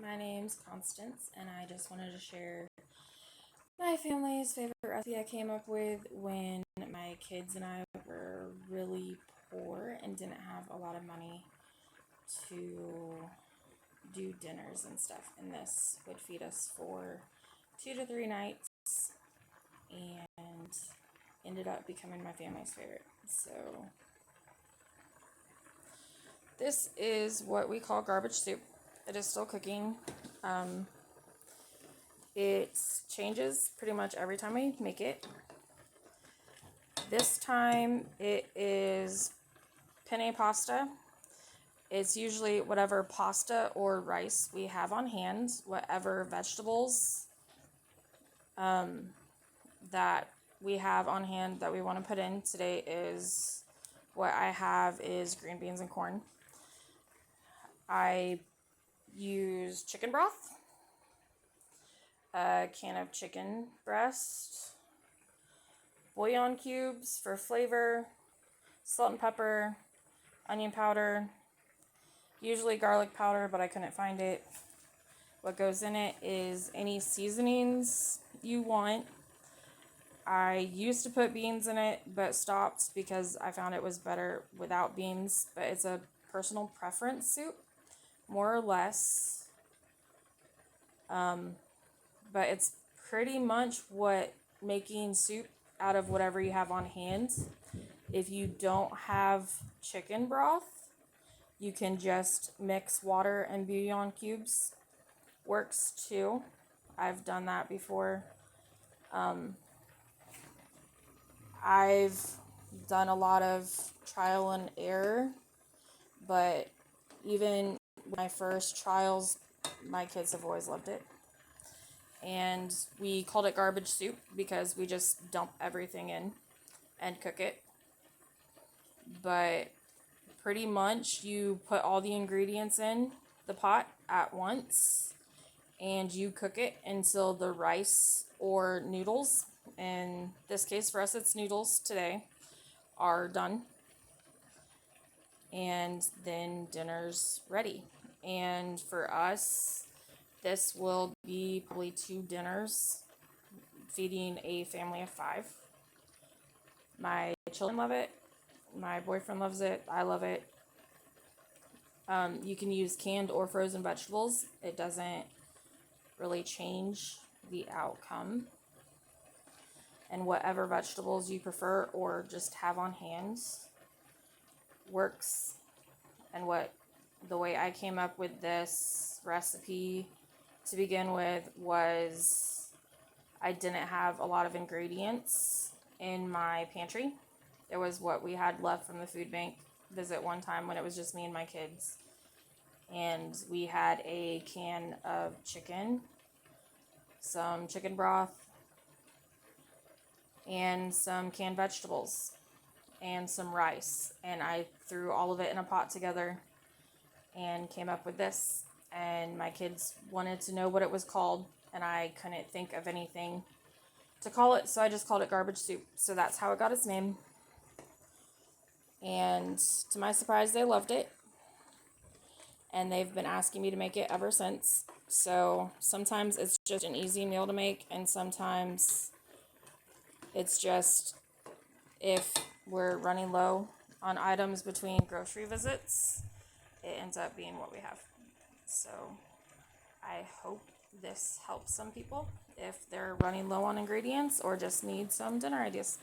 My name's Constance, and I just wanted to share my family's favorite recipe I came up with when my kids and I were really poor and didn't have a lot of money to do dinners and stuff. And this would feed us for 2 to 3 nights and ended up becoming my family's favorite. So, this is what we call garbage soup. It is still cooking. It changes pretty much every time we make it. This time it is penne pasta. It's usually whatever pasta or rice we have on hand, whatever vegetables that we have on hand that we want to put in. Today is what I have is green beans and corn. I use chicken broth, a can of chicken breast, bouillon cubes for flavor, salt and pepper, onion powder, usually garlic powder, but I couldn't find it. What goes in it is any seasonings you want. I used to put beans in it, but stopped because I found it was better without beans. But it's a personal preference soup, more or less. But it's pretty much what making soup out of whatever you have on hand. If you don't have chicken broth, you can just mix water and bouillon cubes. Works too. I've done that before. I've done a lot of trial and error, but even my first trials, my kids have always loved it. And we called it garbage soup because we just dump everything in and cook it. But pretty much you put all the ingredients in the pot at once and you cook it until the rice or noodles, in this case for us it's noodles today, are done. And then dinner's ready. And for us, this will be probably 2 dinners, feeding a family of 5. My children love it. My boyfriend loves it. I love it. You can use canned or frozen vegetables. It doesn't really change the outcome. And whatever vegetables you prefer or just have on hand works. And the way I came up with this recipe to begin with was I didn't have a lot of ingredients in my pantry. It was what we had left from the food bank visit one time when it was just me and my kids. And we had a can of chicken, some chicken broth, and some canned vegetables, and some rice. And I threw all of it in a pot together and came up with this. And my kids wanted to know what it was called, and I couldn't think of anything to call it, so I just called it garbage soup. So that's how it got its name. And to my surprise, they loved it. And they've been asking me to make it ever since. So sometimes it's just an easy meal to make, and sometimes it's just if we're running low on items between grocery visits, it ends up being what we have. So I hope this helps some people if they're running low on ingredients or just need some dinner ideas.